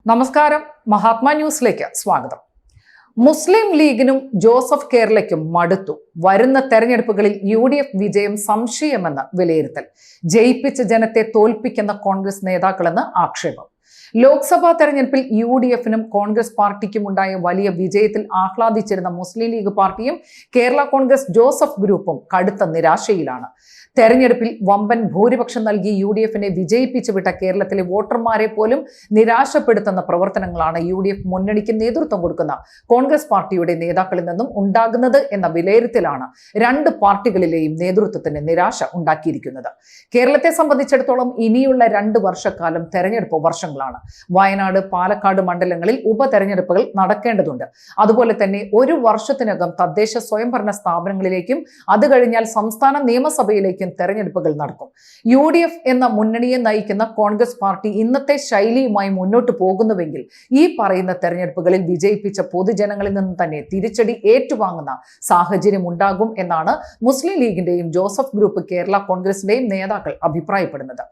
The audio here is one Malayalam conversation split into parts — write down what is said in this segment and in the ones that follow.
നമസ്കാരം, മഹാത്മാ ന്യൂസിലേക്ക് സ്വാഗതം. മുസ്ലിം ലീഗിനും ജോസഫ് കേരളയ്ക്കും മടുത്തു. വരുന്ന തെരഞ്ഞെടുപ്പുകളിൽ UDF വിജയം സംശയമെന്ന് വിലയിരുത്തൽ. ജയിപ്പിച്ച ജനത്തെ തോൽപ്പിക്കുന്ന കോൺഗ്രസ് നേതാക്കളെന്ന് ആക്ഷേപം. ലോക്സഭാ തെരഞ്ഞെടുപ്പിൽ UDFനും കോൺഗ്രസ് പാർട്ടിക്കും ഉണ്ടായ വലിയ വിജയത്തിൽ ആഹ്ലാദിച്ചിരുന്ന മുസ്ലിം ലീഗ് പാർട്ടിയും കേരള കോൺഗ്രസ് ജോസഫ് ഗ്രൂപ്പും കടുത്ത നിരാശയിലാണ്. തെരഞ്ഞെടുപ്പിൽ വമ്പൻ ഭൂരിപക്ഷം നൽകി UDFനെ വിജയിപ്പിച്ചു വിട്ട കേരളത്തിലെ വോട്ടർമാരെ പോലും നിരാശപ്പെടുത്തുന്ന പ്രവർത്തനങ്ങളാണ് UDF മുന്നണിക്ക് നേതൃത്വം കൊടുക്കുന്ന കോൺഗ്രസ് പാർട്ടിയുടെ നേതാക്കളിൽ നിന്നും ഉണ്ടാകുന്നത് എന്ന വിലയിരുത്തലാണ് രണ്ട് പാർട്ടികളിലെയും നേതൃത്വത്തിന് നിരാശ ഉണ്ടാക്കിയിരിക്കുന്നത്. കേരളത്തെ സംബന്ധിച്ചിടത്തോളം ഇനിയുള്ള 2 വർഷക്കാലം തെരഞ്ഞെടുപ്പ് വർഷങ്ങളാണ്. വയനാട്, പാലക്കാട് മണ്ഡലങ്ങളിൽ ഉപതെരഞ്ഞെടുപ്പുകൾ നടക്കേണ്ടതുണ്ട്. അതുപോലെ തന്നെ 1 വർഷത്തിനകം തദ്ദേശ സ്വയംഭരണ സ്ഥാപനങ്ങളിലേക്കും അത് കഴിഞ്ഞാൽ സംസ്ഥാന നിയമസഭയിലേക്കും തെരഞ്ഞെടുപ്പുകൾ നടക്കും. UDF എന്ന മുന്നണിയെ നയിക്കുന്ന കോൺഗ്രസ് പാർട്ടി ഇന്നത്തെ ശൈലിയുമായി മുന്നോട്ട് പോകുന്നുവെങ്കിൽ ഈ പറയുന്ന തെരഞ്ഞെടുപ്പുകളിൽ വിജയിപ്പിച്ച പൊതുജനങ്ങളിൽ നിന്ന് തന്നെ തിരിച്ചടി ഏറ്റുവാങ്ങുന്ന സാഹചര്യം ഉണ്ടാകും എന്നാണ് മുസ്ലിം ലീഗിന്റെയും ജോസഫ് ഗ്രൂപ്പ് കേരള കോൺഗ്രസിന്റെയും നേതാക്കൾ അഭിപ്രായപ്പെടുന്നത്.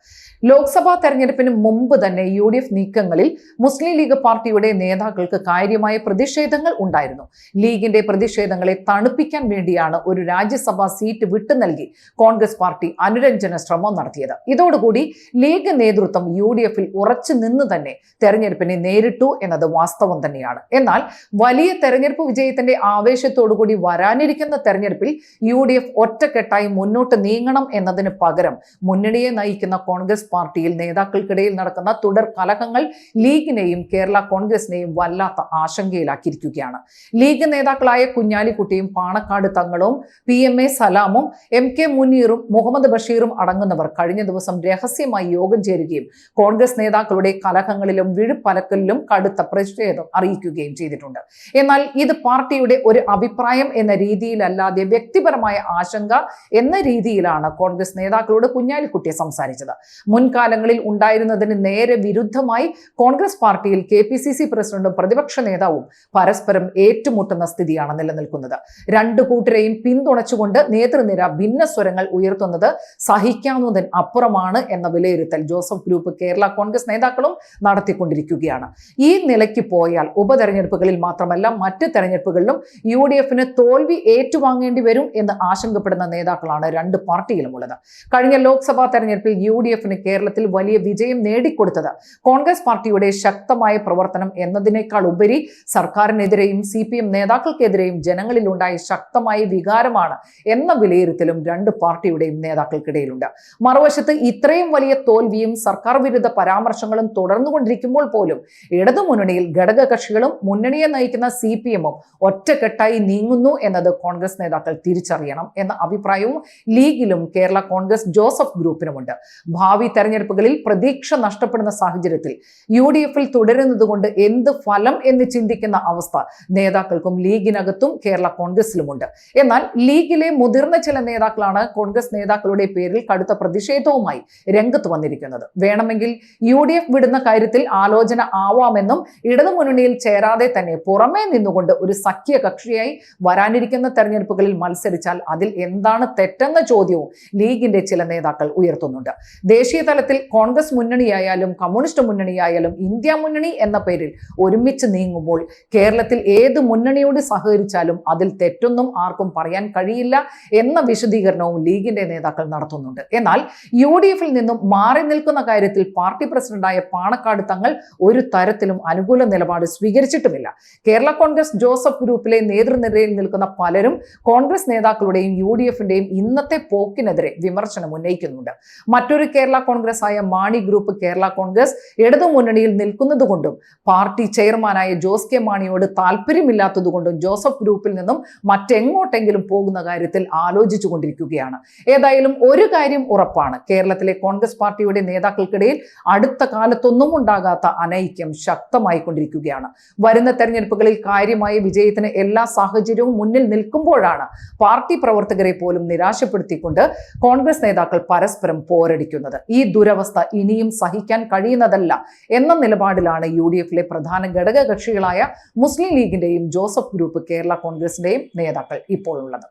ലോക്സഭാ തെരഞ്ഞെടുപ്പിന് മുമ്പ് തന്നെ UDF നീക്കങ്ങളിൽ മുസ്ലിം ലീഗ് പാർട്ടിയുടെ നേതാക്കൾക്ക് കാര്യമായ പ്രതിഷേധങ്ങൾ ഉണ്ടായിരുന്നു. ലീഗിന്റെ പ്രതിഷേധങ്ങളെ തണുപ്പിക്കാൻ വേണ്ടിയാണ് ഒരു രാജ്യസഭാ സീറ്റ് വിട്ടു നൽകി കോൺഗ്രസ് പാർട്ടി അനുരഞ്ജന ശ്രമം നടത്തിയത്. ഇതോടുകൂടി ലീഗ് നേതൃത്വം UDFൽ ഉറച്ചു നിന്ന് തന്നെ തെരഞ്ഞെടുപ്പിനെ നേരിട്ടു എന്നത് വാസ്തവം തന്നെയാണ്. എന്നാൽ വലിയ തെരഞ്ഞെടുപ്പ് വിജയത്തിന്റെ ആവേശത്തോടുകൂടി വരാനിരിക്കുന്ന തെരഞ്ഞെടുപ്പിൽ UDF ഒറ്റക്കെട്ടായി മുന്നോട്ട് നീങ്ങണം എന്നതിന് പകരം മുന്നണിയെ നയിക്കുന്ന കോൺഗ്രസ് പാർട്ടിയിൽ നേതാക്കൾക്കിടയിൽ നടക്കുന്ന തുടർ കലഹങ്ങൾ ലീഗിനെയും കേരള കോൺഗ്രസിനെയും വല്ലാത്ത ആശങ്കയിലാക്കിയിരിക്കുകയാണ്. ലീഗ് നേതാക്കളായ കുഞ്ഞാലിക്കുട്ടിയും പാണക്കാട് തങ്ങളും PMA സലാമും MK മുനീറും മുഹമ്മദ് ബഷീറും അടങ്ങുന്നവർ കഴിഞ്ഞ ദിവസം രഹസ്യമായി യോഗം ചേരുകയും കോൺഗ്രസ് നേതാക്കളുടെ കലഹങ്ങളിലും വിഴുപ്പലക്കലിലും കടുത്ത പ്രതിഷേധം അറിയിക്കുകയും ചെയ്തിട്ടുണ്ട്. എന്നാൽ ഇത് പാർട്ടിയുടെ ഒരു അഭിപ്രായം എന്ന രീതിയിലല്ലാതെ വ്യക്തിപരമായ ആശങ്ക എന്ന രീതിയിലാണ് കോൺഗ്രസ് നേതാക്കളോട് കുഞ്ഞാലിക്കുട്ടി സംസാരിച്ചത്. മുൻകാലങ്ങളിൽ ഉണ്ടായിരുന്നതിന് നേരെ വിരുദ്ധമായി കോൺഗ്രസ് പാർട്ടിയിൽ KPCC പ്രസിഡന്റും പ്രതിപക്ഷ നേതാവും പരസ്പരം ഏറ്റുമുട്ടുന്ന സ്ഥിതിയാണ് നിലനിൽക്കുന്നത്. രണ്ടു കൂട്ടരെയും പിന്തുണച്ചുകൊണ്ട് നേതൃനിര ഭിന്ന സ്വരങ്ങൾ ഉയർത്തുന്നത് സഹിക്കാവുന്നതിന് അപ്പുറമാണ് എന്ന വിലയിരുത്തൽ ജോസഫ് ഗ്രൂപ്പ് കേരള കോൺഗ്രസ് നേതാക്കളും നടത്തിക്കൊണ്ടിരിക്കുകയാണ്. ഈ നിലയ്ക്ക് പോയാൽ ഉപതെരഞ്ഞെടുപ്പുകളിൽ മാത്രമല്ല മറ്റ് തെരഞ്ഞെടുപ്പുകളിലും UDFന് തോൽവി ഏറ്റുവാങ്ങേണ്ടി വരും എന്ന് ആശങ്കപ്പെടുന്ന നേതാക്കളാണ് രണ്ട് പാർട്ടിയിലും ഉള്ളത്. കഴിഞ്ഞ ലോക്സഭാ തെരഞ്ഞെടുപ്പിൽ UDFന് കേരളത്തിൽ വലിയ വിജയം നേടിക്കൊടുത്തത് കോൺഗ്രസ് പാർട്ടിയുടെ ശക്തമായ പ്രവർത്തനം എന്നതിനേക്കാൾ ഉപരി സർക്കാരിനെതിരെയും CPM നേതാക്കൾക്കെതിരെയും ജനങ്ങളിലുണ്ടായ ശക്തമായ വികാരമാണ് എന്ന വിലയിരുത്തലും രണ്ട് പാർട്ടിയുടെയും നേതാക്കൾക്കിടയിലുണ്ട്. മറുവശത്ത് ഇത്രയും വലിയ തോൽവിയും സർക്കാർ വിരുദ്ധ പരാമർശങ്ങളും തുടർന്നുകൊണ്ടിരിക്കുമ്പോൾ പോലും ഇടതുമുന്നണിയിൽ ഘടകകക്ഷികളും മുന്നണിയെ നയിക്കുന്ന CPMഉം ഒറ്റക്കെട്ടായി നീങ്ങുന്നു എന്നത് കോൺഗ്രസ് നേതാക്കൾ തിരിച്ചറിയണം എന്ന അഭിപ്രായവും ലീഗിലും കേരള കോൺഗ്രസ് ജോസഫ് ഗ്രൂപ്പിനുമുണ്ട്. ഭാവി തെരഞ്ഞെടുപ്പുകളിൽ പ്രതീക്ഷ നഷ്ടപ്പെടുന്ന സാഹചര്യത്തിൽ UDFൽ തുടരുന്നതുകൊണ്ട് എന്ത് ഫലം എന്ന് ചിന്തിക്കുന്ന അവസ്ഥ നേതാക്കൾക്കും ലീഗിനകത്തും കേരള കോൺഗ്രസിലുമുണ്ട്. എന്നാൽ ലീഗിലെ മുതിർന്ന ചില നേതാക്കളാണ് കോൺഗ്രസ് നേതാക്കളുടെ പേരിൽ കടുത്ത പ്രതിഷേധവുമായി രംഗത്ത് വന്നിരിക്കുന്നത്. വേണമെങ്കിൽ UDF വിടുന്ന കാര്യത്തിൽ ആലോചന ആവാമെന്നും ഇടതുമുന്നണിയിൽ ചേരാതെ തന്നെ പുറമേ നിന്നുകൊണ്ട് ഒരു സഖ്യ കക്ഷിയായി വരാനിരിക്കുന്ന തെരഞ്ഞെടുപ്പുകളിൽ മത്സരിച്ചാൽ അതിൽ എന്താണ് തെറ്റെന്ന ചോദ്യവും ലീഗിന്റെ ചില നേതാക്കൾ ഉയർത്തുന്നുണ്ട്. ദേശീയ തലത്തിൽ കോൺഗ്രസ് മുന്നണിയായാലും കമ്മ്യൂണിസ്റ്റ് മുന്നണിയായാലും ഇന്ത്യ മുന്നണി എന്ന പേരിൽ ഒരുമിച്ച് നീങ്ങുമ്പോൾ കേരളത്തിൽ ഏത് മുന്നണിയോട് സഹകരിച്ചാലും അതിൽ തെറ്റൊന്നും ആർക്കും പറയാൻ കഴിയില്ല എന്ന വിശദീകരണവും ലീഗിന്റെ നേതാക്കൾ നടത്തുന്നുണ്ട്. എന്നാൽ UDFൽ നിന്നും മാറി നിൽക്കുന്ന കാര്യത്തിൽ പാർട്ടി പ്രസിഡന്റായ പാണക്കാട് തങ്ങൾ ഒരു തരത്തിലും അനുകൂല നിലപാട് സ്വീകരിച്ചിട്ടുമില്ല. കേരള കോൺഗ്രസ് ജോസഫ് ഗ്രൂപ്പിലെ നേതൃനിരയിൽ നിൽക്കുന്ന പലരും കോൺഗ്രസ് നേതാക്കളുടെയും UDFന്റെയും ഇന്നത്തെ പോക്കിനെതിരെ വിമർശനം ഉന്നയിക്കുന്നുണ്ട്. മറ്റൊരു കേരള കോൺഗ്രസ് ആയ മാണി ഗ്രൂപ്പ് കേരള കോൺഗ്രസ് ഇടതുമുന്നണിയിൽ നിൽക്കുന്നതുകൊണ്ടും പാർട്ടി ചെയർമാനായ ജോസ് കെ മാണിയോട് താല്പര്യമില്ലാത്തതുകൊണ്ടും ജോസഫ് ഗ്രൂപ്പിൽ നിന്നും മറ്റെങ്ങോട്ടെങ്കിലും പോകുന്ന കാര്യത്തിൽ ആലോചിച്ചു കൊണ്ടിരിക്കുകയാണ്. ഏതായാലും ഒരു കാര്യം ഉറപ്പാണ്, കേരളത്തിലെ കോൺഗ്രസ് പാർട്ടിയുടെ നേതാക്കൾക്കിടയിൽ അടുത്ത കാലത്തൊന്നും ഉണ്ടാകാത്ത അനൈക്യം ശക്തമായി കൊണ്ടിരിക്കുകയാണ്. വരുന്ന തെരഞ്ഞെടുപ്പുകളിൽ കാര്യമായ വിജയത്തിന് എല്ലാ സാഹചര്യവും മുന്നിൽ നിൽക്കുമ്പോഴാണ് പാർട്ടി പ്രവർത്തകരെ പോലും നിരാശപ്പെടുത്തിക്കൊണ്ട് കോൺഗ്രസ് നേതാക്കൾ പരസ്പരം പോരടിക്കുന്നത്. ഈ ദുരവസ്ഥ ഇനിയും സഹിക്കാൻ കഴിയുന്നതല്ല എന്ന നിലപാടിലാണ് UDFലെ പ്രധാന ഘടക കക്ഷികളായ മുസ്ലിം ലീഗിന്റെയും ജോസഫ് ഗ്രൂപ്പ് കേരള കോൺഗ്രസിന്റെയും നേതാക്കൾ ഇപ്പോൾ ഉള്ളത്.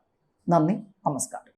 നന്ദി, നമസ്കാരം.